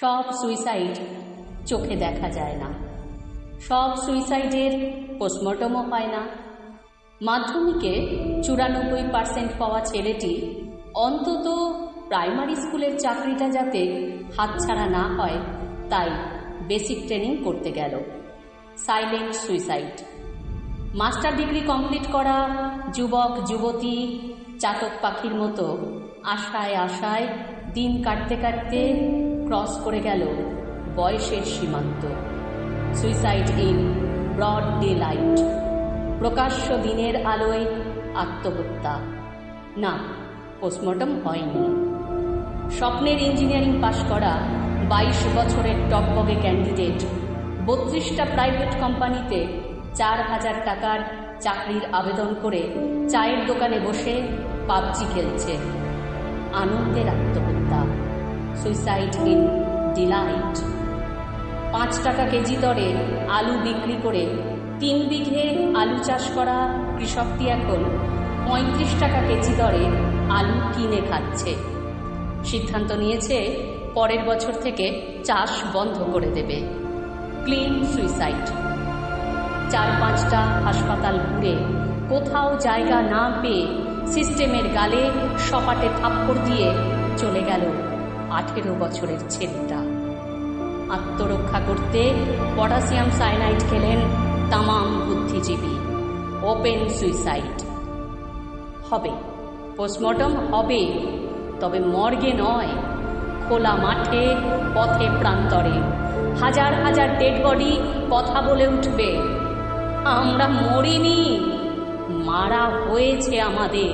সব সুইসাইড চোখে দেখা যায় না, সব সুইসাইডের পোস্টমর্টমও হয় না। মাধ্যমিকে 94% পাওয়া ছেলেটি অন্তত প্রাইমারি স্কুলের চাকরিটা যাতে হাতছাড়া না হয় তাই বেসিক ট্রেনিং করতে গেল। Silent suicide. Master degree complete করা যুবক যুবতী চাতক পাখির মতো আশায় আশায় দিন কাটতে কাটতে ক্রস করে গেল বয়সের সীমান্ত। Suicide in broad day light. প্রকাশ্য দিনের আলোয় আত্মহত্যা। না, পোস্টমর্টম হয়নি। স্বপ্নের ইঞ্জিনিয়ারিং পাশ করা 22 বছরের টকবগে ক্যান্ডিডেট 32টা প্রাইভেট কোম্পানিতে 4000 টাকার চাকরির আবেদন করে চায়ের দোকানে বসে পাবজি খেলছে। আনন্দের আত্মহত্যা। Suicide in Deloitte. 5 টাকা কেজি দরে আলু বিক্রি করে 3 বিঘে আলু চাষ করা কৃষকটি এখন 35 টাকা কেজি দরে আলু কিনে খাচ্ছে। সিদ্ধান্ত নিয়েছে পরের বছর থেকে চাষ বন্ধ করে দেবে। Clean suicide. 4-5টা হাসপাতাল ঘুরে কোথাও জায়গা না পেয়ে সিস্টেমের গালে সপাটে থাপ্পড় দিয়ে চলে গেল 18 বছরের ছেলেটা। আত্মরক্ষা করতে পটাশিয়াম সায়ানাইড খেলেন তামাম বুদ্ধিজীবী। Open suicide. হবে, পোস্টমর্টম হবে, তবে মর্গে নয়, খোলা মাঠে, পথে প্রান্তরে। হাজার হাজার ডেড বডি কথা বলে উঠবে, আমরা মরিনি, মারা হয়েছে আমাদের।